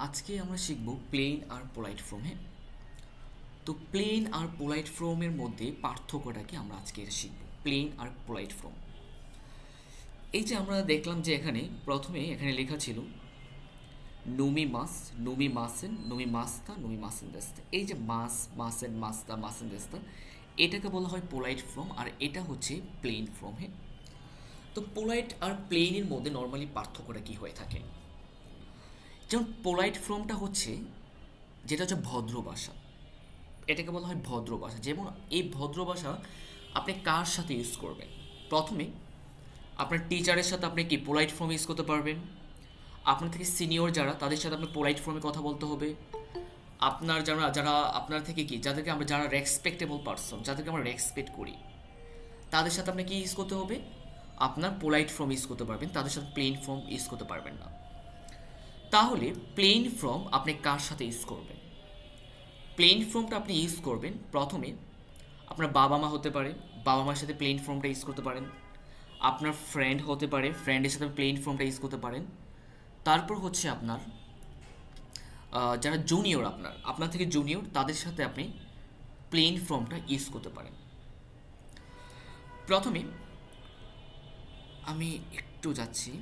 আজকে আমরা শিখব প্লেন আর পোলাইট ফর্ম। হ্যাঁ, তো প্লেন আর পোলাইট ফর্মের মধ্যে পার্থক্যটাকে আমরা আজকে শিখব। প্লেন আর পোলাইট ফর্ম, এই যে আমরা দেখলাম যে প্রথমে এখানে লেখা ছিল নুমি মাস, নুমি মাসেন, নুমি মাস্তা, নুমি মাসেন দেস্তা। এই যে মাস, মাসেন, মাস্তা, মাসেন দেস্তা, এটাকে বলা হয় পোলাইট ফর্ম, আর এটা হচ্ছে প্লেন ফর্ম। হ্যাঁ, তো পোলাইট আর প্লেনের মধ্যে নর্মালি পার্থক্যটা কী হয়ে থাকে? যেমন পোলাইট ফর্মটা হচ্ছে যেটা হচ্ছে ভদ্র ভাষা, এটাকে বলা হয় ভদ্র ভাষা। যেমন এই ভদ্র ভাষা আপনি কার সাথে ইউজ করবেন? প্রথমে আপনার টিচারের সাথে আপনি কি পোলাইট ফর্মে ইউজ করতে পারবেন। আপনার থেকে সিনিয়র যারা, তাদের সাথে আপনি পোলাইট ফর্মে কথা বলতে হবে। আপনার যারা যারা আপনার থেকে কি, যাদেরকে আমরা যারা রেসপেক্টেবল পারসন, যাদেরকে আমরা রেসপেক্ট করি, তাদের সাথে আপনি কি ইউজ করতে হবে? আপনার পোলাইট ফর্ম ইউজ করতে পারবেন, তাদের সাথে প্লেন ফর্ম ইউজ করতে পারবেন না। তাহলে প্লেন ফর্ম আপনি কার সাথে ইউজ করবেন? প্লেন ফর্মটা আপনি ইউজ করবেন প্রথমে আপনার বাবা মা হতে পারে, বাবা মার সাথে প্লেন ফর্মটা ইউজ করতে পারেন। আপনার ফ্রেন্ড হতে পারে, ফ্রেন্ডের সাথে প্লেন ফর্মটা ইউজ করতে পারেন। তারপর হচ্ছে আপনার যারা জুনিয়র, আপনার আপনার থেকে জুনিয়র, তাদের সাথে আপনি প্লেন ফর্মটা ইউজ করতে পারেন। প্রথমে আমি একটু যাচ্ছি,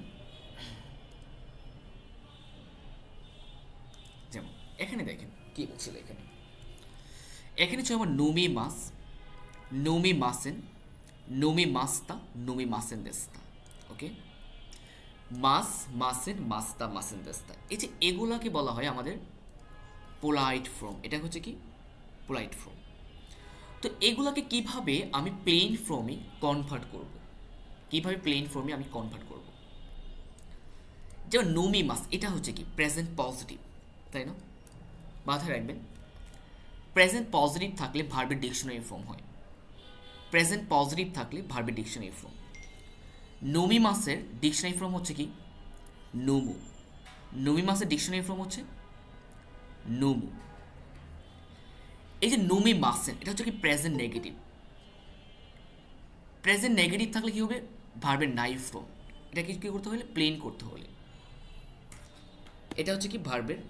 যেমন এখানে দেখেন কি বলছিল। এখানে হচ্ছে আমার নুমি মাস, নুমি মাসেন, নুমি মাস্তা, নুমি মাসেন দেস্তা। ওকে, মাস, মাসেন, মাস্তা, মাসেন দেস্তা, এই যে এগুলাকে বলা হয় আমাদের পোলাইট ফর্ম। এটা হচ্ছে কি পোলাইট ফর্ম। তো এগুলাকে কিভাবে আমি প্লেন ফর্মে কনভার্ট করব? কিভাবে প্লেন ফর্মে আমি কনভার্ট করব? যেমন নুমি মাস, এটা হচ্ছে কি প্রেজেন্ট পজিটিভ, তাই না? মাথায় রাখবেন, প্রেজেন্ট পজিটিভ থাকলে ভার্বের ডিকশনারি ফর্ম হয়। প্রেজেন্ট পজিটিভ থাকলে ভার্বের ডিকশনারি ফর্ম। নুমি মাসের ডিকশনারি ফর্ম হচ্ছে কি নুমু। নুমি মাসের ডিকশনারি ফর্ম হচ্ছে নুমু। এই যে নুমি মাসেন, এটা হচ্ছে কি প্রেজেন্ট নেগেটিভ। প্রেজেন্ট নেগেটিভ থাকলে কি হবে? ভার্বের নাই ফর্ম। এটাকে কি করতে হলে? প্লেন করতে হলে। এটা হচ্ছে কি ভার্বের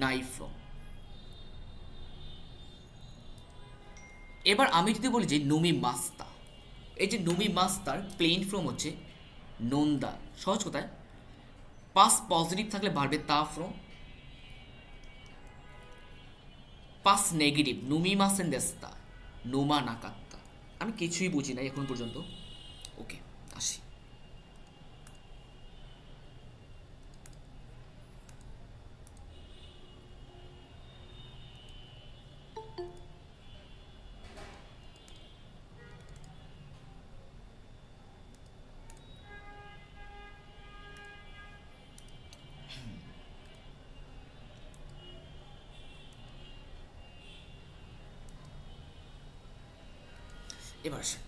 নাই ফর্ম। এবার আমি যদি বলি যে নুমি মাস্তা, এই যে নুমি মাস্তার প্লেন ফর্ম হচ্ছে নন্দা। সহজ কথায়, পাস পজিটিভ থাকলে ভার্বের তা ফর্ম, পাস নেগেটিভ নুমি মাসেন দেস্তা, নুমা নাকাত্তা। আমি কিছুই বুঝি না এখন পর্যন্ত। ওকে, আসি। এবার আসি।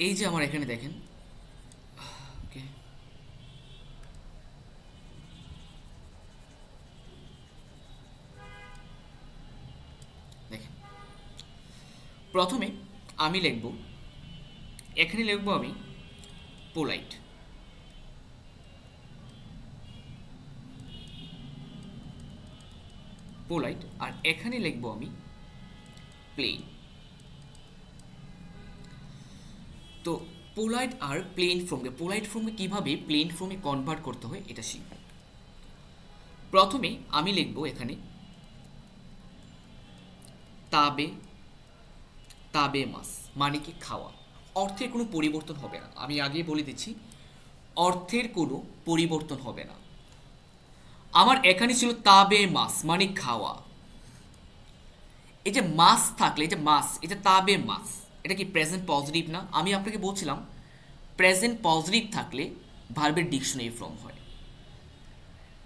এই যে আমার এখানে দেখেন, ওকে, দেখেন প্রথমে আমি লিখব, এখানে লিখব আমি পোলাইট। পোলাইট, আর এখানে লিখব আমি প্লেন। তো পোলাইট আর প্লেন ফর্মকে, পোলাইট ফর্মকে কীভাবে প্লেন ফর্মে কনভার্ট করতে হয় এটা শিখব। প্রথমে আমি লিখব এখানে তাবে, তাবে মাস, মানে কি খাওয়া। অর্থের কোনো পরিবর্তন হবে না, আমি আগে বলে দিচ্ছি, অর্থের কোনো পরিবর্তন হবে না। আমার এখানে ছিল তাবে মাস, মানে খাওয়া। এই যে মাস থাকলে, এই যে মাস, এই যে তাবে মাস, এটা কি প্রেজেন্ট পজিটিভ না? আমি আপনাকে বলছিলাম প্রেজেন্ট পজিটিভ থাকলে ভার্বের ডিকশনারি ফর্ম হয়।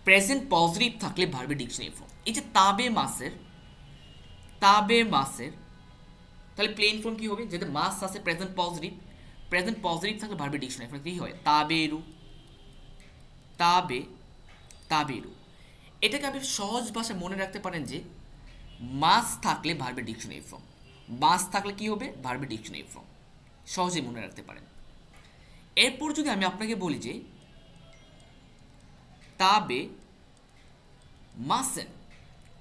প্রেজেন্ট পজিটিভ থাকলে ভার্বের ডিকশনারি ফর্ম। এই যে তাবে মাসের, তাবে মাসের, তাহলে প্লেন ফর্ম কি হবে? যেটা মাস আছে প্রেজেন্ট পজিটিভ, প্রেজেন্ট পজিটিভ থাকলে ভার্বের ডিকশনারি ফর্ম কি হয়? তাবেরু, তাবে, তাবেরু। এটাকে আপনি সহজ ভাষায় মনে রাখতে পারেন যে মাস থাকলে ভার্বের ডিকশনারি ফর্ম, মাস থাকলে কি হবে, ভার্বের ডিকশনারি ফর্ম, সহজে মনে রাখতে পারেন। এরপর যদি আমি আপনাকে বলি যে তাবে মাসেন,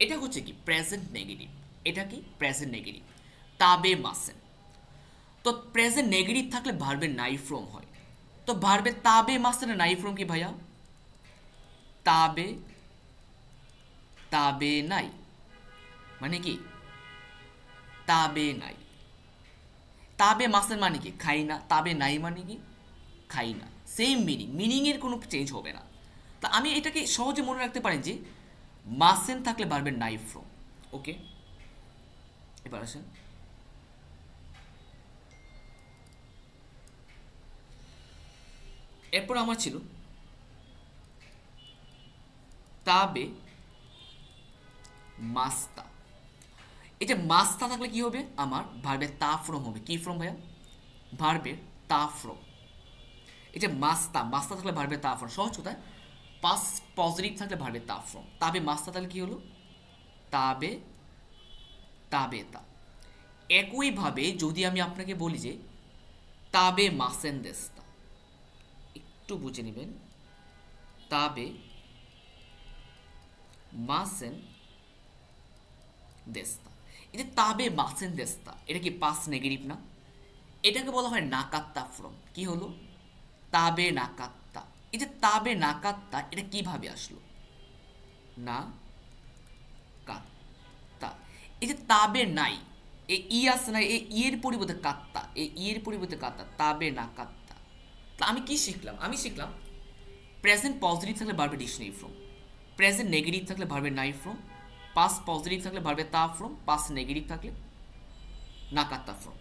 এটা হচ্ছে কি প্রেজেন্ট নেগেটিভ, এটা কি প্রেজেন্ট নেগেটিভ, তাবে মাসেন। তো প্রেজেন্ট নেগেটিভ থাকলে ভার্বের নাই ফর্ম হয়। তো ভার্বের তাবে মাসেনের নাই ফর্ম কি ভাইয়া, তাবে তাবে নাই, মানে কি তাবে নাই। তাবে মাসেন মানে কি খাই না, তাবে নাই মানে কি খাই না, সেম মিনিং, মিনিংয়ের কোনো চেঞ্জ হবে না। তা আমি এটাকে সহজে মনে রাখতে পারেন যে মাসেন থাকলে ভার্বের নাই ফর্ম। ওকে, এবার আসেন এরপর আমার ছিল তাবে মাস্তা। এই যে মাস্তা থাকলে কি হবে, আমার ভার্বের তা ফ্রম হবে, কি ফ্রম ভাইয়া, ভার্বের তা ফ্রম। এই যে মাস্তা, মাস্তা থাকলে ভার্বের তা ফ্রম, সহজ কোথায়, পাস পজিটিভ থাকলে ভার্বের তা ফ্রম। তাবে মাস্তা তাহলে কি হলো, তাবে তাবে তা। একইভাবে যদি আমি আপনাকে বলি যে তাবে মাসেন দেস্তা, একটু বুঝে নেবেন, তাবে মাসেন দেস্তা। এই যে তাবে মাসেন দেস্তা, এটা কি পাস নেগেটিভ না, এটাকে বলা হয় নাকাত্তা ফ্রম। কি হলো, তাবে নাকাত্তা। এই যে তাবে নাকাত্তা, এটা কিভাবে আসলো, না কাত্তা। এই যে তাবে নাই, এই ই আসে না, এই ইয়ের পরিবর্তে কাত্তা, এই ইয়ের পরিবর্তে কাত্তা, তাবে না কাত্তা। তা আমি কি শিখলাম, আমি শিখলাম প্রেজেন্ট পজিটিভ থাকলে ভার্বের ডিকশনারি ফর্ম, প্রেজেন্ট নেগেটিভ থাকলে ভার্বের নাই ফর্ম, পাস্ট পজিটিভ থাকলে ভার্বের তা ফর্ম, পাস্ট নেগেটিভ থাকলে নাকাত্তা ফর্ম।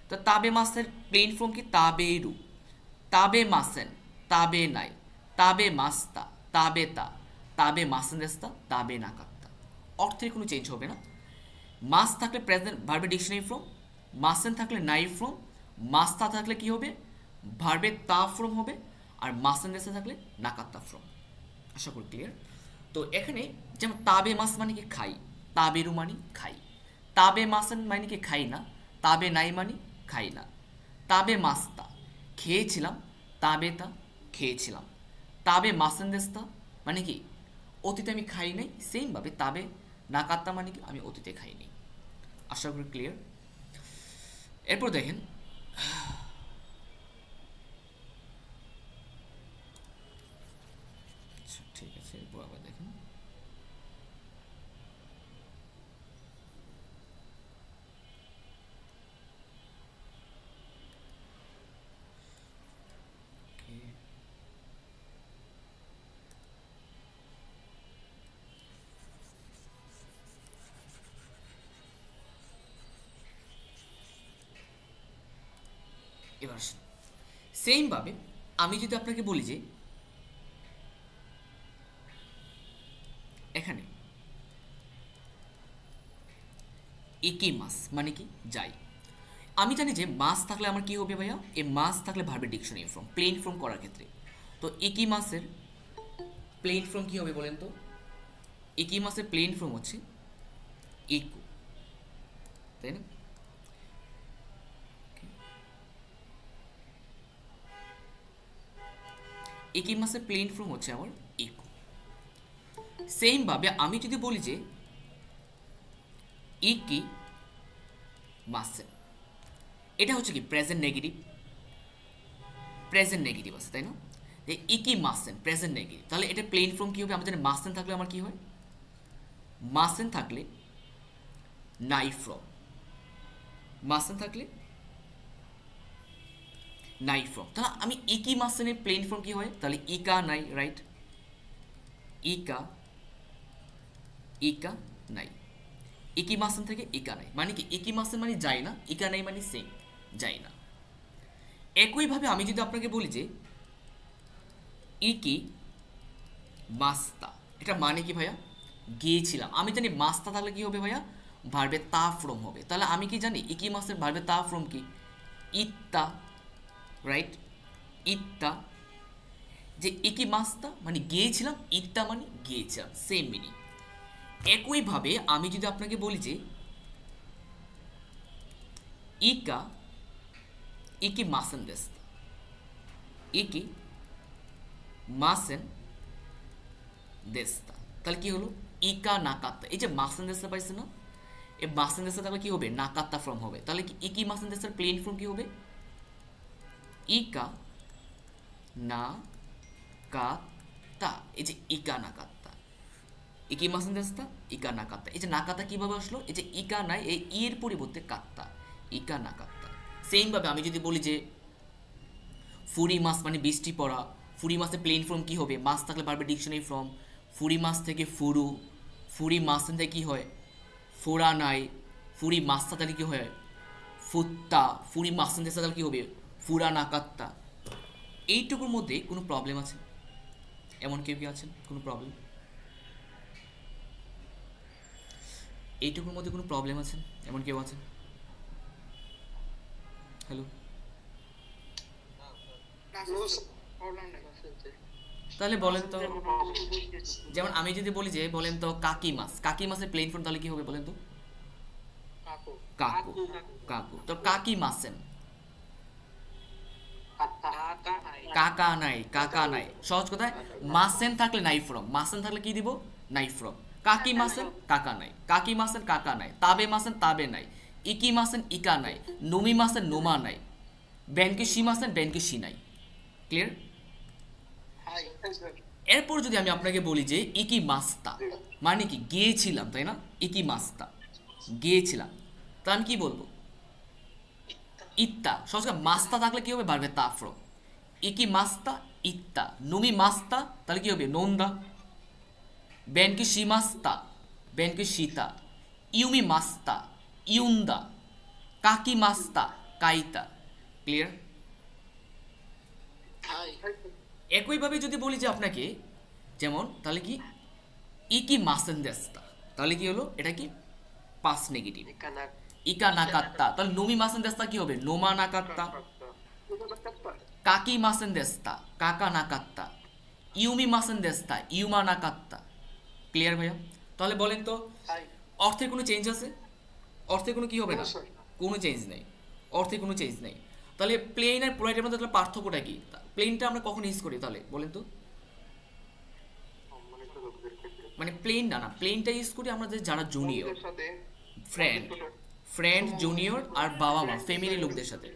তো তাবে মাসের প্লেন ফর্ম কি, তাবে রু, তাবে মাসেন, তাবে নাই, তাবে মাস্তা, তাবে তা, তাবে মাসেন দেস্তা, তাবে নাকাত্তা। অর্থের কোনো চেঞ্জ হবে না। মাস থাকলে প্রেজেন্ট ভার্বের ডিকশনারি ফর্ম, মাসেন থাকলে নাই ফর্ম, মাস্তা থাকলে কি হবে, ভার্বের তা ফর্ম হবে, আর মাসেন দেস্তা থাকলে নাকাত্তা ফর্ম। আশা করি ক্লিয়ার। তো এখানে যেমন তাবে মাস মানে কি খাই, তাবেরু মানে খাই, তাবে মাসেন মানে কি খাই না, তাবে নাই মানে খাই না, তাবে মাস্তা খেয়েছিলাম, তাবে তা খেয়েছিলাম, তাবে মাসেন দেস্তা মানে কি অতীতে আমি খাই নাই, সেমভাবে তাবে নাকাত্তা মানে কি আমি অতীতে খাইনি। আশা করি ক্লিয়ার। এরপর দেখেন আচ্ছা ঠিক আছে, এরপর আবার দেখেন এবার সেমভাবে আমি যদি আপনাকে বলি যে এখানে একি মাস মানে কি যাই, আমি জানি যে মাস থাকলে আমার কি হবে ভাইয়া, এই মাস থাকলে ভার্বের ডিকশনারি ফর্ম, প্লেন ফর্ম করার ক্ষেত্রে। তো একি মাসের প্লেন ফর্ম কি হবে বলেন তো, একি মাসের প্লেন ফর্ম হচ্ছে ইকু, তাই না। একি মাসের প্লেন ফর্ম হচ্ছে আমার ইকু। সেমভাবে আমি যদি বলি যে ইকি মাসেন, এটা হচ্ছে কি প্রেজেন্ট নেগেটিভ, প্রেজেন্ট নেগেটিভ আছে তাই না, যে ইকি মাসেন প্রেজেন্ট নেগেটিভ, তাহলে এটা প্লেন ফর্ম কি হবে, আমাদের মাসেন থাকলে আমার কি হয়, মাসেন থাকলে নাই ফ্রম, মাসেন থাকলে নাই ফ্রম, তাহলে আমি ইকি মাসেনের প্লেন ফর্ম কি হয়, তাহলে ইকা নাই, রাইট, ইকা ইকা নাই, ইকি মাসেন থেকে ইকা নাই মানে কি, ইকি মাসেন মানে যায় না, ইকা নাই মানে সেম যায় না। একইভাবে আমি যদি আপনাকে বলি যে ইকি মাস্তা, এটা মানে কি ভাইয়া, গিয়েছিলাম, আমি জানি মাস্তা থাকলে কি হবে ভাইয়া, ভার্বের তা ফ্রম হবে, তাহলে আমি কি জানি ইকি মাসের ভার্বের তা ফ্রম কি, ইত্তা, রাইট, ইত্তা। যে ইকি মাস্তা মানে গিয়েছিলাম, ইত্তা মানে গিয়েছিলাম, সেম মিনিং। একইভাবে আমি যদি আপনাকে বলি যে ইকা ইকি মাসেন দেস্তা, ইকি মাসেন দেস্তা। তাহলে কি হলো? ইকা নাকাত্তা। এই যে মাসেন দেস্তা পাইছে না, এই মাসেন দেস্তা তাহলে কি হবে? নাকাত্তা ফর্ম হবে। তাহলে কি ইকি মাসেন দেস্তার প্লেন ফর্ম কি হবে? ইকা না কাত্তা। এই যে ইকা নাকাত্তা, ইকি মাসেন দেস্তা, ইকা নাকাত্তা। এই যে নাকাত্তা কিভাবে আসলো? এই যে ইকা নাই, এই এর পরিবর্তে কাত্তা, ইকা নাকাত্তা। সেম ভাবে আমি যদি বলি যে ফুরি মাস মানে বৃষ্টি পড়া, ফুরি মাসের প্লেন ফর্ম কি হবে? মাস থাকলে পারবে ডিকশনারি ফর্ম। ফুরি মাস থেকে ফুরু, ফুরি মাসেন থেকে কি হয়? ফোরা নাই। ফুরি মাস্তা তাহলে কি হয়? ফুত্তা। ফুরি মাসেন দেশা তাহলে কি হবে? ফুরা নাকাত্তা। এইটুকুর মধ্যে কোনো প্রবলেম আছে? এমন কেউ কি আছেন কোনো প্রবলেম? এইটুকুর মধ্যে কোনো প্রবলেম আছে? এমন কেউ আছেন? হ্যালো, তাহলে বলেন তো, যেমন আমি যদি বলি যে বলেন তো কাকি মাছ, কাকি মাছের প্লেন ফর্ম তাহলে কি হবে বলেন তো? কাকু। কাকু তো কাকি মাছেন, কাকা নাই, কাকা নাই। সহজ কথায় মাসেন থাকলে নাই ফ্রম, মাসেন থাকলে কি দিব? নাই ফ্রম। কাকি মাসেন, কাকা নাই, কাকি মাসেন, কাকা নাই। তাবে মাসেন, তাবে নাই। ইকি মাসেন, ইকা নাই। নুমি মাসেন, নোমা নাই। ব্যানকে সি মাসেন, ব্যানকে সি নাই। ক্লিয়ার? এরপর যদি আমি আপনাকে বলি যে ইকি মাস্তা মানে কি? গিয়েছিলাম, তাই না? ইকি মাস্তা, গিয়েছিলাম। তা আমি কি বলবো? ইত্তা। সহজ কথা, মাস্তা থাকলে কি হবে? বাড়বে তা ফ্রম। ইকি মাস্তা, ইত্তা। নুমি মাস্তা তাহলে কি হবে? নন্দা। বেনকি শিমাস্তা, বেনকি সীতা। ইউমি মাস্তা, ইউন্দা। কাকি মাস্তা, কাইতা। ক্লিয়ার? একইভাবে যদি বলি যে আপনাকে, যেমন তাহলে কি ইকি মাসেন্দেস্তা, তাহলে কি হলো? এটা কি পাস নেগেটিভ। ইকা নাকাত্তা, তাহলে নুমি মাসেন্দেস্তা কি হবে? নোমা নাকাত্তা। কাকি মাসেন্দেস্তা, কাকা নাকাত্তা। ইউমি মাসেন্দেস্তা, ইউমা নাকাত্তা। ক্লিয়ার ভাইয়া? তাহলে বলেন তো অর্থে কোনো চেঞ্জ আছে? অর্থে কোনো কি হবে না? কোনো চেঞ্জ নেই, অর্থে কোনো চেঞ্জ নেই। তাহলে প্লেন আর পোলাইটের মধ্যে তাহলে পার্থক্যটা কি? প্লেনটা আমরা কখন ইউজ করি তাহলে বলেন তো? মানে প্লেন না, না প্লেনটা ইউজ করি আমরা যে যারা জুনিয়র, ফ্রেন্ড, ফ্রেন্ড জুনিয়র আর বাবা মা, ফ্যামিলি লোকদের সাথে,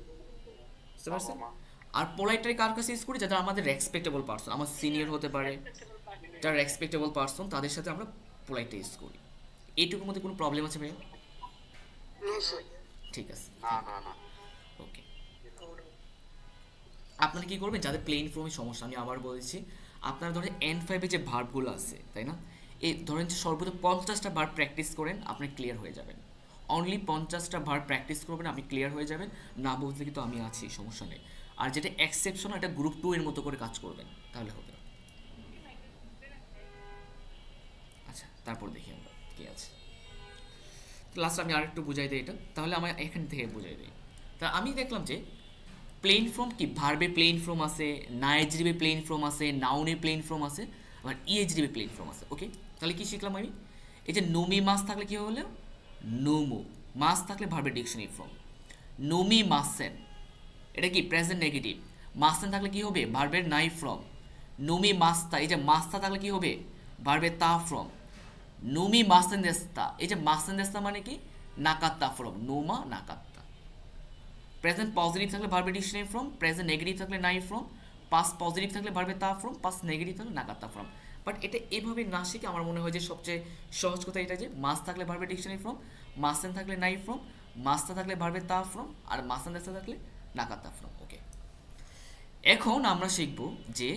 বুঝতে পারছেন? আর পোলাইটটাই কার কাছে ইউজ করি? যারা আমাদের রেসপেক্টেবল পারসন, আমার সিনিয়র হতে পারে, যারা রেসপেক্টেবল পারসন তাদের সাথে আমরা পোলাইটটা ইউজ করি। এইটুকুর মধ্যে কোনো প্রবলেম আছে ভাইয়া? ঠিক আছে, ওকে। আপনারা কি করবেন যাদের প্লেন ফর্মের সমস্যা, আমি আবার বলছি, আপনারা ধরেন N5 যে ভার্বগুলো আছে, তাই না? এই ধরেন যে সর্বোচ্চ 50টা ভার্ব প্র্যাকটিস করেন, আপনি ক্লিয়ার হয়ে যাবেন। অনলি 50টা ভার্ব প্র্যাকটিস করবেন, আপনি ক্লিয়ার হয়ে যাবেন। না বুঝলে কিন্তু আমি আছি, সমস্যা নেই। আর যেটা এক্সেপশন, এটা গ্রুপ 2 এর মতো করে কাজ করবেন, তাহলে হবে। আচ্ছা, তারপর দেখি আমরা কি আছে। লাস্ট আমি আরেকটু বুঝাই দিই এটা, তাহলে আমার এখান থেকে বুঝাই দিই। তা আমি দেখলাম যে প্লেন ফর্ম কি? ভার্বে প্লেন ফর্ম আছে, নাইজরিবে প্লেন ফর্ম আছে, নাউনে প্লেন ফর্ম আছে, আবার ইএজরিবে প্লেন ফর্ম আছে। ওকে, তাহলে কি শিখলাম আমি? এই যে নোমি মাস থাকলে কি হলো? নোমো। মাস থাকলে ভার্বে ডিকশনারি ফর্ম। নোমি মাসেন, এটা কি প্রেজেন্ট নেগেটিভ। মাসেন থাকলে কি হবে? ভার্বের নাই ফর্ম। নোমি মাস্তা, এই যে মাস্তা থাকলে কি হবে? ভার্বের তা ফর্ম। নোমি মাসেন দেস্তা, এই যে মাসেন দেস্তা মানে কি? নাকাত্তা ফর্ম। নোমা নাকাত্তা। প্রেজেন্ট পজিটিভ থাকলে ভার্বে ডিকশনারি ফর্ম, প্রেজেন্ট নেগেটিভ থাকলে নাই ফর্ম, পাস্ট পজিটিভ থাকলে ভার্বে তা ফর্ম, পাস্ট নেগেটিভ থাকলে নাকাত্তা ফর্ম। বাট এটা এভাবে না শিখে আমার মনে হয় যে সবচেয়ে সহজ কথা এটা যে মাস থাকলে ভার্বে ডিকশনারি ফর্ম, মাসেন থাকলে নাই ফর্ম, মাস্তা থাকলে ভার্বে তা ফর্ম, আর মাসেন দেস্তা থাকলে নাকাত্তা ফর্ম। ওকে, এখন আমরা শিখব যে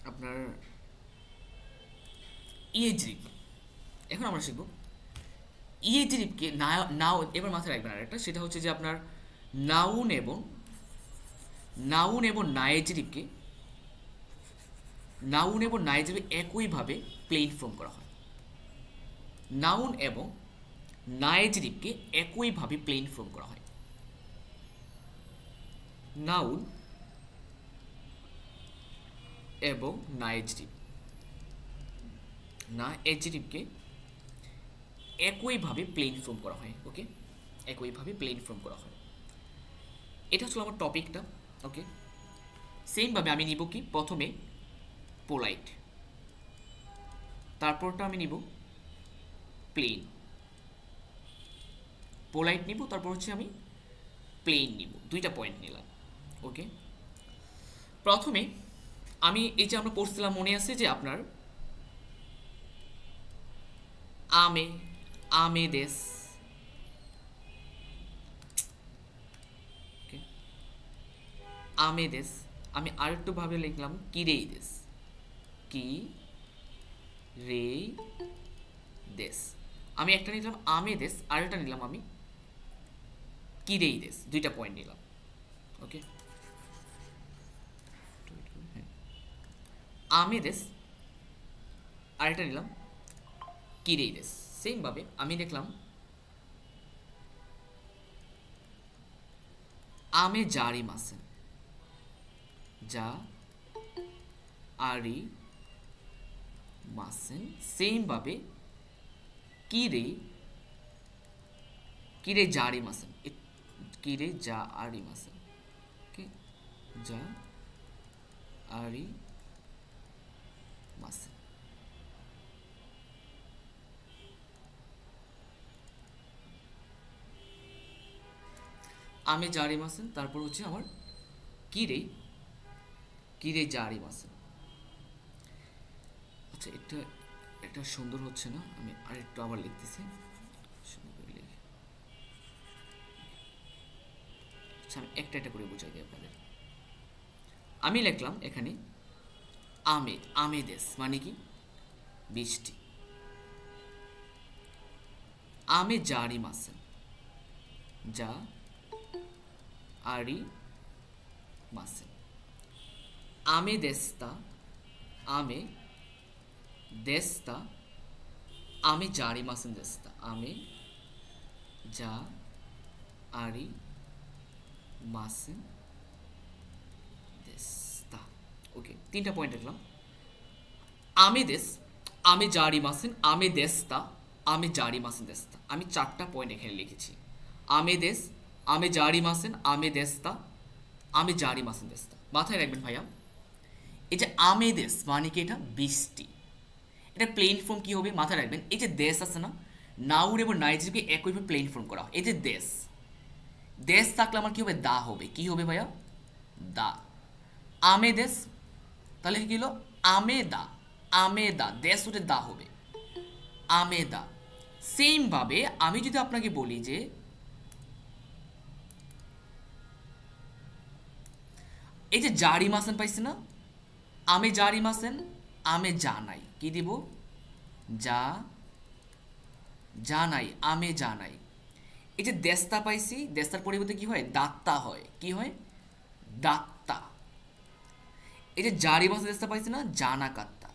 আপনার ইএজরিপ। এখন আমরা শিখব ইএজরিপকে নাও, এবার মাথায় রাখবেন আর একটা, সেটা হচ্ছে যে আপনার নাউন এবং নাইজরিপকে, নাউন এবং নাইজরিপ একইভাবে প্লেন ফর্ম করা হয়। নাউন এবং নাইজরিপকে একইভাবে প্লেন ফর্ম করা হয়। নাউন এবং নাইজরিপ, নাইজরিপকে একইভাবে প্লেন ফর্ম করা হয়। ওকে, একইভাবে প্লেন ফর্ম করা হয়। এটা হচ্ছে আমার টপিকটা। ওকে, সেমভাবে আমি নিব কি, প্রথমে পোলাইট, তারপরটা আমি নিব প্লেন। পোলাইট নিব, তারপর হচ্ছে আমি প্লেন নিব, দুইটা পয়েন্ট নিলাম। ওকে, প্রথমে আমি এই যে আমরা পড়ছিলাম, মনে আছে যে আপনার আমে, আমেদেস, আমেদেস, আমি আরেকটু ভাবে লিখলাম কিরেইদেস, কি রে দেশ। আমি একটা নিলাম আমেদেস, আরেকটা নিলাম আমি কিরেইদেস, দুইটা পয়েন্ট নিলাম। ওকে, আমেদেস, আরেকটা নিলাম কিরেইদেস। সেমভাবে আমি দেখলাম আমে জারি মাসেন, যা আরি মাসেন। সেমভাবে কিরে, কিরে জারি মাসেন, কিরে যা আরি মাসেন। ওকে, যা আরি মাসেন। আমে জারি মাসেন, তারপর হচ্ছে আমার কিরে, কিরে জারি মাসেন। আচ্ছা, এটা এটা সুন্দর হচ্ছে না, আমি আরেকটু আবার লিখতেছি। আচ্ছা, আমি একটা একটা করে বুঝাই দিই আপনাদের। আমি লিখলাম এখানে আমে, আমেদেস মানে কি বৃষ্টি। আমে জারি মাসেন, যা আরি মাসেন। আমে দেস্তা, আমে দেস্তা, আমে জারি মাসেন দেস্তা, আমে যা আরি মাসেন দেস্তা। ওকে, তিনটা পয়েন্ট লিখলাম। আমে দেশ, আমে জারি মাসেন, আমে দেস্তা, আমে জারি মাসেন দেস্তা। আমি চারটা পয়েন্ট এখানে লিখেছি। আমে দেশ, আমে জারি মাসেন, আমে দেস্তা, আমে জারি মাসেন দেস্তা। মাথায় রাখবেন ভাইয়া, এই যে আমেদেস মানে কি, এটা বৃষ্টি। এটা প্লেন ফর্ম কি হবে মাথায় রাখবেন। এই যে দেশ আছে না, নাউন এবং নাইজকে একইভাবে প্লেন ফর্ম করা হয়। এই যে দেশ, দেশ থাকলে আমার কি হবে, দা হবে। কি হবে ভাইয়া, দা। আমেদেস, তাহলে কি হলো, আমেদা, আমেদা, দেশ হতে দা হবে, আমেদা। সেম ভাবে আমি যদি আপনাকে বলি যে এই যে জারি মাসেন পাইছে না, আমে জারি মাসেন, আমে জানাই, কি দিব, যা জানাই, আমে জানাই। এই যে দেস্তা পাইছি, দেস্তার পরিবর্তে কি হয়, দাত্তা হয়। কি হয়, দাত্তা। এই যে জারি মাসে দেস্তা পাইছি না, জানা কাত্তা,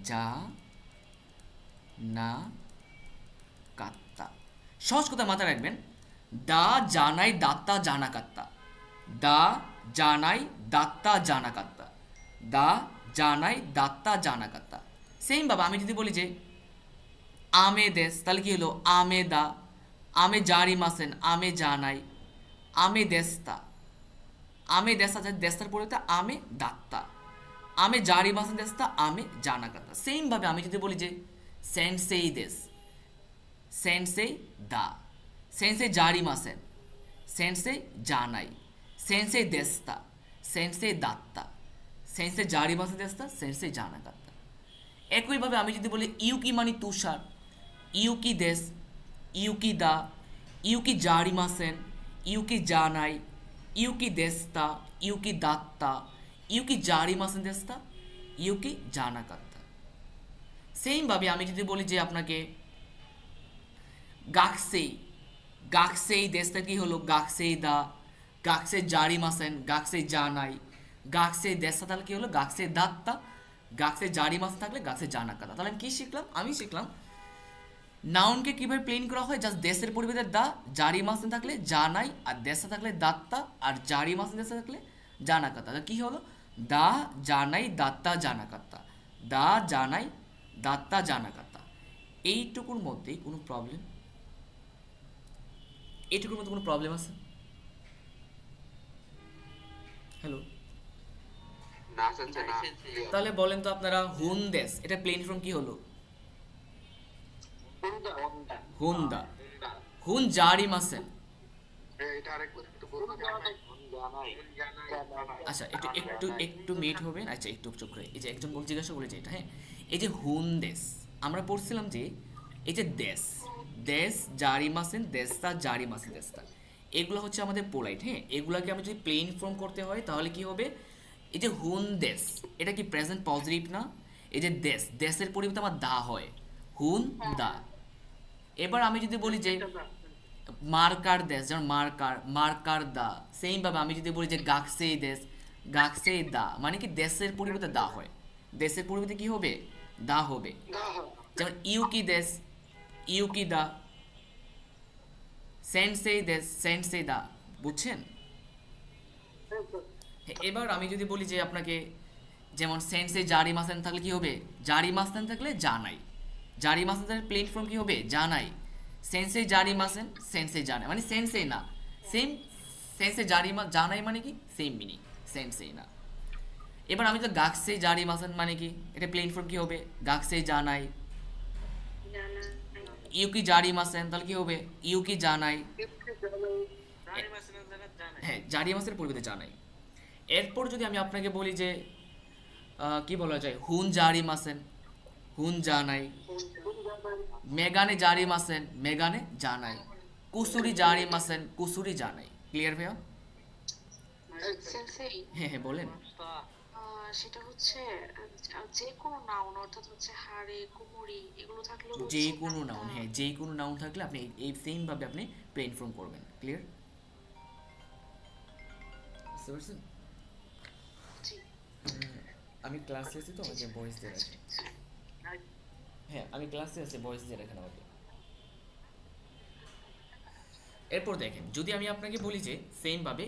যা না কাত্তা। সহজ কথা মাথায় রাখবেন, দা জানাই দাত্তা জানা কাত্তা, দা জানাই দাত্তা জানা কাত্তা, দা জানাই দাত্তা জানা কাত্তা। সেম বাবা আমি যদি বলি যে আমে দেশ, তাহলে কি হলো, আমে দা, আমে জারি মাসেন, আমে জানাই, আমে দেস্তা, আমে দেস্তা, দেস্তার পরিবর্তে আমে দাত্তা, আমে জারি মাসেন দেস্তা, আমে জানা কাত্তা। সেম ভাবে আমি যদি বলি যে সেন্সেই দেশ, সেন্সেই দা, সেন্সেই জারি মাসেন, সেন্সেই জানাই, সেন্সেই দেস্তা, সেন্সেই দাত্তা, সেন্সেই জারি মাসেন দেস্তা, সেন্সেই জানা কাত্তা। একইভাবে আমি যদি বলি ইউকি মানে তুষার, ইউকি দেশ, ইউকি দা, ইউকি জারি মাসেন, ইউকি জানাই, ইউকি দেস্তা, ইউকি দাত্তা, ইউকি জারি মাসেন দেস্তা, ইউকি জানা কাত্তা। সেমভাবে আমি যদি বলি যে আপনাকে গাকসেই, গাকসেই দেশটা কি হলো, গাকসেই দা, গাকসে জারি মাসেন, গাকসে জানাই, গাকসে দেশটা তাহলে কি হলো, গাকসে দাত্তা, গাকসে জারি মাসেন থাকলে গাকসে জানা কাতা। তাহলে আমি কি শিখলাম, আমি শিখলাম নাউনকে কিভাবে প্লেন করা হয়, জাস্ট দেশের পরিবর্তে দা, জারি মাসেন থাকলে জানাই, আর দেশটা থাকলে দাত্তা, আর জারি মাসেন দেশটা থাকলে জানা কাতা। কি হলো, দা জানাই দাত্তা জানা কাত্তা, দা জানাই দাত্তা জানা কাত্তা। এইটুকুর মধ্যে কোনো প্রবলেম, এইটুকুর মধ্যে কোনো প্রবলেম আছে? হ্যালো, না চলছে না। তাহলে বলেন তো আপনারা হুনদেস এটা প্লেন ফর্ম কি হলো? হুন্দা। হুন জারি মাসেন। এটা আরেকবার একটু বলুন। আচ্ছা একটু একটু একটু মিট হবেন। আচ্ছা একটু চুপ করে, এই যে একজন জিজ্ঞাসা করেছে এটা, হ্যাঁ, এই যে হুনদেস আমরা পড়ছিলাম যে এই যে দেশ, দেশ জারি মাসেন, দেস্তা জারি মাসেন, দেস্তা, এগুলো হচ্ছে আমাদের পোলাইট। হ্যাঁ, এগুলাকে আমি যদি প্লেন ফর্ম করতে হয় তাহলে কি হবে? এই যে হুন দেশ, এটা কি প্রেজেন্ট পজিটিভ না? এই যে দেশ, দেশের পরিবর্তে আমার দা হয়, হুন দা। এবার আমি যদি বলি যে মার্কার দেশ, যেমন মার্কার, মার্কার দা, সেইমভাবে আমি যদি বলি যে গাকসেই দেশ, গাকসেই দা, মানে কি দেশের পরিবর্তে দা হয়, দেশের পরিবর্তে কি হবে? দা হবে। যেমন ইউকি দেশ, ইউকি দা, সেন্সেই দেশ, সেন্সেই দা, বুঝছেন? এবার আমি যদি বলি যে আপনাকে, যেমন সেন্সে জারি মাসান থাকলে কি হবে? জারি মাসান থাকলে জানাই, জারি মাসান থাকলে প্লেন ফর্ম কি হবে? জানাই। সেন্সে জারি মাসেন, সেন্সে জানাই, মানে সেন্সে না, সেম। সেন্সে জারি জানাই মানে কি? সেম মিনিং, সেন্সে না। এবার আমি তো গাকসে জারি মাসেন মানে কি, এটা প্লেন ফর্ম কি হবে? গাকসে জানাই। ইউকি জারি মাসেন তাহলে কি হবে? ইউকি জানাই। হ্যাঁ, জারি মাসের পরিবর্তে জানাই। এরপর যদি আমি আপনাকে বলি যে কি বলা যায়, হুন জারি মাসেন, হুন জানাই। মেগানে জারি মাসেন, মেগানে জানাই। কুসুরি জারি মাসেন, কুসুরি জানাই। ক্লিয়ার ভাইয়া? সেন্সেই হ্যাঁ হ্যাঁ বলেন। সেটা হচ্ছে যে কোনো নাউন, অর্থাৎ হচ্ছে হাড়ে কুমুরি এগুলো থাকলেও যে হচ্ছে কোনো নাউন, হ্যাঁ যে কোনো নাউন থাকলে আপনি এই সেম ভাবে আপনি প্লেন ফর্ম করবেন। ক্লিয়ার? বুঝতে পারছেন? জি আমি ক্লাসে আছি তো আমাকে ভয়েস দিয়ে রাখেন। হ্যাঁ আমি ক্লাসে আছি, ভয়েস দিয়ে রাখেন আমাকে। এরপর দেখেন, যদি আমি আপনাকে বলি যে সেম ভাবে,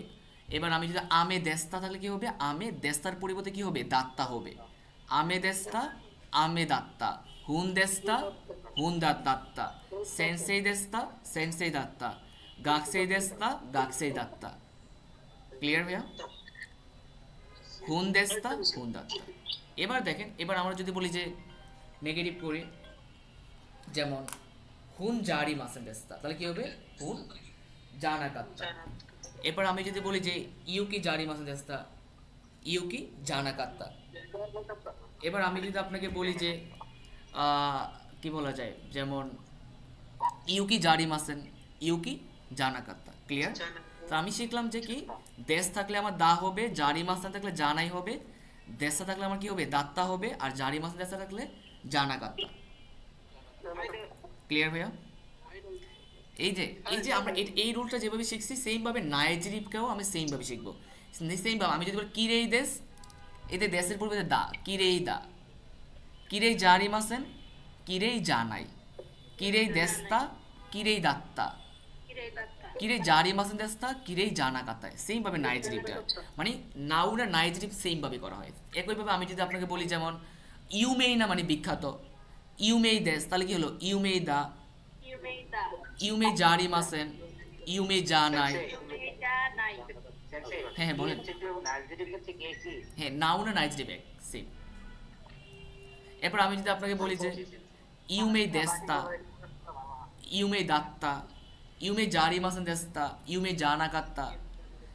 এবার আমি যদি আমে দেস্তা তাহলে কি হবে? আমে দেস্তার পরিবর্তে কি হবে? দাত্তা হবে। আমে দেস্তা, আমে দাত্তা। হুন দেস্তা, হুন দাত্তা। সেন্সেই দেস্তা, সেন্সেই দাত্তা। গাকসেই দেস্তা, গাকসেই দাত্তা। ক্লিয়ার ভাইয়া? হুন দেস্তা, হুন দাত্তা। এবার দেখেন, এবার আমরা যদি বলি যে নেগেটিভ করি, যেমন হুন জারি মাসেন দেস্তা তাহলে কি হবে? হুন জানাকাত্তা। এরপর আমি যদি বলি যে ইউকি জারি মাসেন দেস্তা, ইউকি জানাকাত্তা। এবার আমি যদি আপনাকে বলি যে কি বলা যায়, যেমন ইউকি জারি মাসেন, ইউকি জানাকাত্তা। ক্লিয়ার? তো আমি শিখলাম যে কি, দেশ থাকলে আমার দা হবে, জারি মাসেন থাকলে জানাই হবে, দেশটা থাকলে আমার কি হবে? দাত্তা হবে, আর জারি মাসেন দেশটা থাকলে জানাকাত্তা। ক্লিয়ার ভাইয়া? এই যে এই যে আমরা এই রুলটা যেভাবে শিখছি সেম ভাবে নাইজেরিয়াকেও আমি সেম ভাবে শিখবো। সেম ভাবে আমি যদি বলি কিরেই দেশ, এতে দেশের পরিবর্তে দা, কিরেই দা। কিরেই জারি মাসেন, কিরেই জানাই। কিরেই দেস্তা, কিরেই দাত্তা। কিরেই জারি মাসেন দেস্তা, কিরেই জানা কাতায়। সেম ভাবে নাইজেরিয়াটা, মানে নাউন আর নাইজেরিয়া সেম ভাবে করা হয়। একইভাবে আমি যদি আপনাকে বলি যেমন ইউমেই না মানে বিখ্যাত, ইউমেই দেশ তাহলে কি হলো? ইউমেই দা। ইউমে জারি মাসেন, ইউমে জানাই। হ্যাঁ হ্যাঁ বলেন। হ্যাঁ নাউন আর নাইজেরিয়া সেম। এরপর আমি যদি আপনাকে বলি যে ইউমে দেস্তা, ইউমে দাত্তা, ইউমে জারি মাসেন দেস্তা, ইউমে জানা কাত্তা।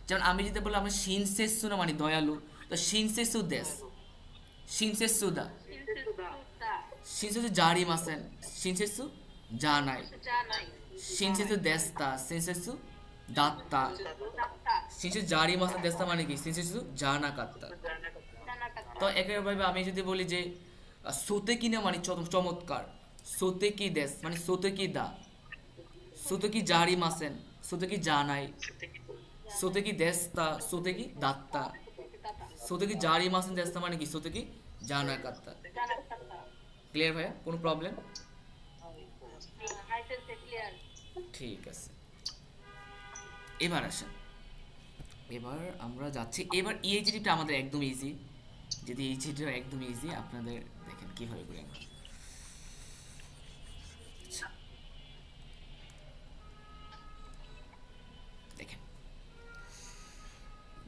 যেমন আমি যদি বলি আমরা শিনসেসু না মানে দয়ালু, তো শিনসেসু দেশ, শিনসেসু দা। শিনসেসু জারি মাসেন, শিনসেসু জানাই। শিনসেসু দেস্তা, শিনসেসু দাত্তা। শিনসেসু জারি মাসেন দেস্তা মানে কি? শিনসেসু জানা কাত্তা। তো একইভাবে আমি যদি বলি যে সোতে কি না মানে চমৎকার, সোতে কি দেশ মানে সোতে কি দা। সোতে কি জারি মাসেন, সোতে কি জানাই। সোতে কি দেস্তা, সোতে কি দাত্তা। সোতে কি জারি মাসেন দেস্তা মানে কি? সোতে কি জানা কাত্তা। ক্লিয়ার ভাইয়া? কোনো প্রবলেম? ঠিক আছে, এবার আসেন, এবার আমরা যাচ্ছি। এবার ইএজিটা আমাদের একদম ইজি, যদি ইএজিটা একদম ইজি আপনাদের দেখেন কিভাবে করি আমরা।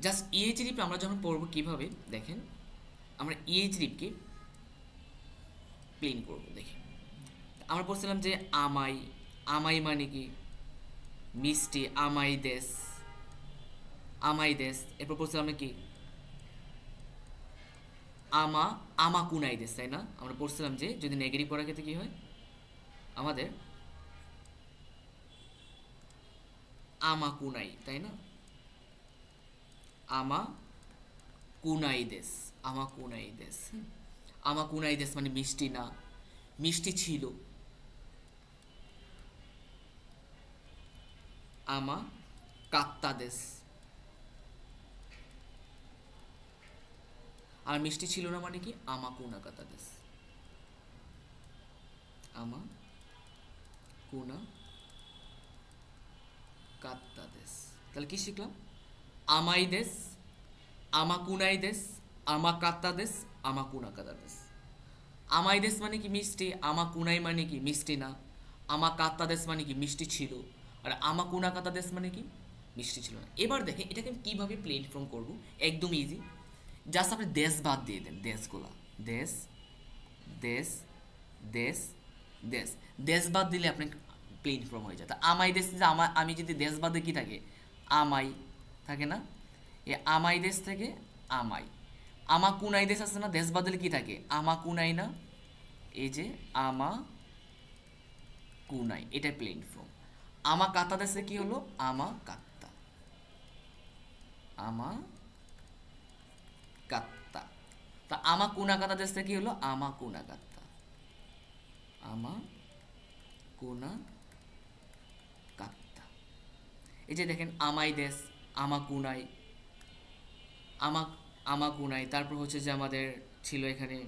জাস্ট ইএইচ রিপ আমরা যখন পড়বো কীভাবে দেখেন, আমরা ইএইচ রিপকে প্লেন করবো। দেখেন আমরা বলছিলাম যে আমাই, আমাই মানে কি মিষ্টি, আমাই দেশ, আমাই দেশ। এরপর বলছিলাম কি আমা, আমা কুনাই দেশ, তাই না? আমরা পড়ছিলাম যে যদি নেগেটিভ করার ক্ষেত্রে কী হয়, আমাদের আমা কুনাই, তাই না? আমা কুনাই দেশ, আমা কুনাই দেশ। আমা কুনাই দেশ মানে মিষ্টি না, মিষ্টি ছিল। আমা কাত্তা দেশ, আর মিষ্টি ছিল না মানে কি আমা কুনা কাতা দেশ, আমা কুনা কাত্তা দেশ। তাহলে কি শিখলাম? আমাই দেশ, আমা কুনাই দেশ, আমা কাত্তা দেশ, আমা কুনা কাতা দেশ। আমাই দেশ মানে কি মিষ্টি, আমা কুনাই মানে কি মিষ্টি না, আমা কাত্তা দেশ মানে কি মিষ্টি ছিল, আর আমা কুনা কাতা দেশ মানে কি মিষ্টি ছিল না। এবার দেখেন এটাকে আমি কীভাবে প্লেন ফর্ম করবো, একদম ইজি। জাস্ট আপনি দেশ বাদ দিয়ে দেন, দেশগুলা, দেশ দেশ দেশ দেশ, দেশ বাদ দিলে আপনার প্লেন ফর্ম হয়ে যায়। তা আমাই দেশ, যে আমি যদি দেশ বাদে কী থাকে, আমাই থাকে না, এ আমাই দেশ থেকে আমাই। আমা কুনাই দেশ আছে না, দেশ বাদলে কী থাকে, আমা কুনাই না, এই যে আমা কুনাই, এটা প্লেন ফর্ম। আমা কাত্তা দেশে কি হলো, আমা কাত্তা, আমা কাত্তা। তা আমা কুনা কাত্তা দেশে কি হলো, আমা কুনা কাত্তা, আমা কুনা কাত্তা। এই যে দেখেন আমাই দেশ, আমা কুনাই, আমা আমা কুনাই। তারপর হচ্ছে যে আমাদের ছিল এখানে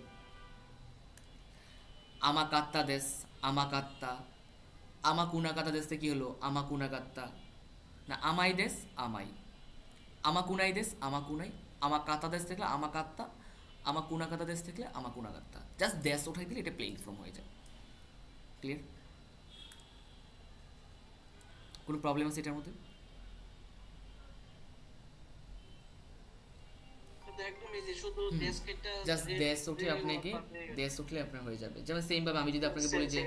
আমা কাত্তা দেশ, আমা কাত্তা। আমা কুনা কাত্তা দেশে কি হলো, আমা কুনা কাত্তা না, আমাই দেশ আমাই, আমা কুনাই দেশ আমা কুনাই, আমা কাত্তা দেশ থাকলে আমা কাত্তা, আমা কুনা কাত্তা দেশ থাকলে আমা কুনা কাত্তা। জাস্ট দেশ উঠাই দিলে এটা প্লেন ফর্ম হয়ে যায়। ক্লিয়ার? কোনো প্রবলেম আছে এটার মধ্যে? একদম ইজি, শুধু দেশ কেটে জাস্ট দেশ উঠে আপনাকে, দেশ উঠলে আপনার হয়ে যাবে। যেমন সেম ভাবে আমি যদি আপনাকে বলি যে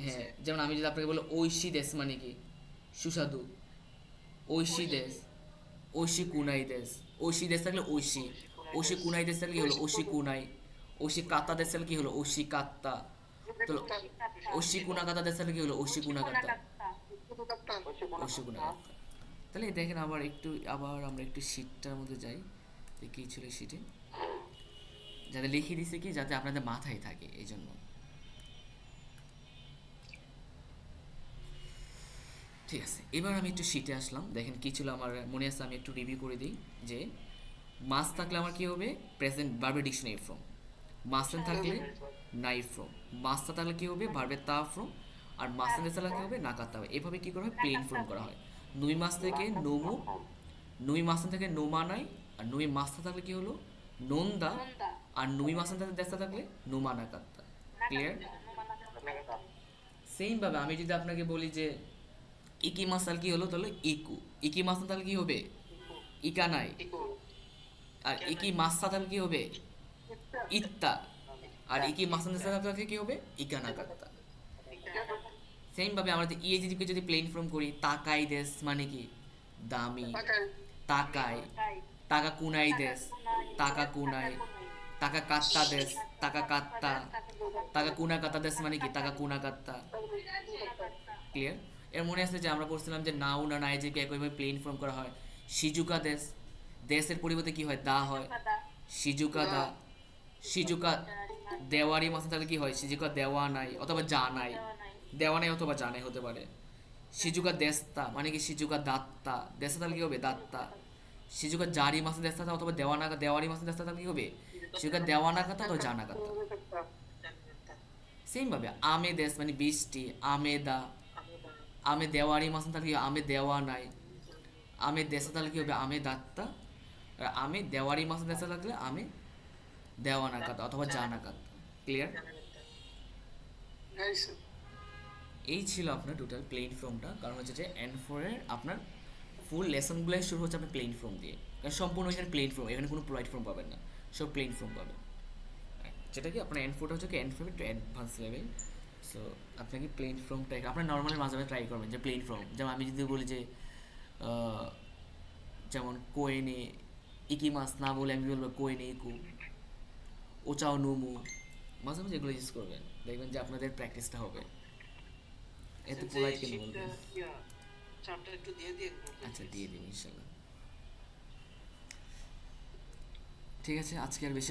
হ্যাঁ, যেমন আমি যদি আপনাকে বলি ঐশী দেশ মানে কি সুস্বাদু, ঐশী দেশ, ঐশী কুনাই দেশ। ঐশী দেশ থাকলে ঐশী, ঐশী কুনাই দেশ থাকলে কি হলো, ঐশী কুনাই। ঐশী কাত্তা দেশ থাকলে কি হলো, ঐশী কাত্তা। তো ঐশী কুনা কাত্তা দেশ থাকলে কি হলো, ঐশী কুনা কাত্তা, ঐশী কুনা কাত্তা। তাহলে দেখেন আবার একটু, আবার আমরা একটু শীটটার মধ্যে যাই, কী ছিল শীটে, যাতে লিখে দিছে কি, যাতে আপনাদের মাথায় থাকে, এই জন্য। ঠিক আছে, এবার আমি একটু শীটে আসলাম। দেখেন কী ছিল আমার মনে আছে, আমি একটু রিভিউ করে দিই। যে মাস থাকলে আমার কী হবে, প্রেজেন্ট ভার্বের ডিকশনারি ফর্ম। মাসেন থাকলে নাই ফর্ম। মাসটা থাকলে কী হবে, ভার্বের তা ফর্ম। আর মাসেন থাকলে কী হবে, নাকাতা হবে। এভাবে কী করা হয়, প্লেন ফর্ম করা হয়। নুই মাস থেকে নোমু, নুই মাসেন থেকে নোমানাই, আর নুই মাসটা থাকলে কী হলো, নন্দা। আর নুই মাসেন থেকে দেশটা থাকলে নোমানা কাত্তা। ক্লিয়ার? সেমভাবে আমি যদি আপনাকে বলি যে ইকি মাসাল কি হলো, তাহলে ইকু। ইকি মাসাল তাহলে কি হবে, ইকা নাই। আর ইকি মাসা তাহলে কি হবে, ইত্তা। আর ইকি মাসান তাহলে কি হবে, ইকানা কাত্তা। সেম ভাবে আমরা ইএজিকে যদি প্লেন ফর্ম করি, তাকাই দেশ মানে কি দামি, তাকাই। টাকা কুনাই দেশ, টাকা কুনাই। টাকা কাত্তা দেশ, টাকা কাত্তা। টাকা কুনা কাত্তা দেশ মানে কি, টাকা কুনা কাত্তা। ক্লিয়ার? এর মনে আছে যে আমরা পড়ছিলাম যে নাউন আর নাইজেকে একইভাবে প্লেন ফর্ম করা হয়। সিজুকা দেশ, দেশের পরিবর্তে কি হয়, দা হয়, সিজুকা দা। সিজুকা দেওয়ারি মাসে তাহলে কি হয়, সিজুকা দেওয়া নাই অথবা যা নাই, দেওয়া নাই অথবা যা নাই হতে পারে। সিজুকা দেস্তা মানে কি, সিজুকা দাত্তা। দেশটা তাহলে কি হবে, দাত্তা। সিজুকা জারি মাসে দেস্তা অথবা দেওয়ানা, দেওয়ারি মাসে দেস্তা তাহলে কি হবে, সিজুকা দেওয়ানা কাতা অথবা জানা কাতা। সেম ভাবে আমে দেশ মানে বৃষ্টি, আমেদা। আমে দেওয়ারি মাসে তাহলে কি, আমে দেওয়া নাই। আমে দেশে তাহলে কি হবে, আমে দাত্তা। আর আমে দেওয়ারি মাসে দেশে থাকলে আমে দেওয়ানা কাতা অথবা জানা কাতা। ক্লিয়ার? এই ছিল আপনার টোটাল প্লেন ফর্মটা। কারণ হচ্ছে যে N4 এর আপনার ফুল লেসনগুলোই শুরু হচ্ছে আপনার প্লেন ফর্ম দিয়ে, কারণ সম্পূর্ণ এখানে প্লেন ফর্ম, এখানে কোনো পোলাইট ফর্ম পাবেন না, সব প্লেন ফর্ম পাবেন। যেটা কি আপনার এন্ড ফোরটা হচ্ছে কি এন্ড ফর্ম একটু অ্যাডভান্স লেভেল। সো আপনাকে প্লেন ফর্মটা আপনার নর্মালি মাঝে মাঝে ট্রাই করবেন যে প্লেন ফর্ম, যেমন আমি যদি বলি যে যেমন কোয়েনে ইকিমাস না বলে আমি বলবো কোয়েনে ইকু, ওচাও নোমু, মাঝে মাঝে এগুলো ইউজ করবেন, দেখবেন যে আপনাদের প্র্যাকটিসটা হবে। এত যে পোলাইট কেন শীটটা বলবেন? চাপটা একটু দিয়ে দিয়ে আচ্ছা দিয়ে দিন ইনশাল্লাহ। ঠিক আছে, আজকে আর বেশি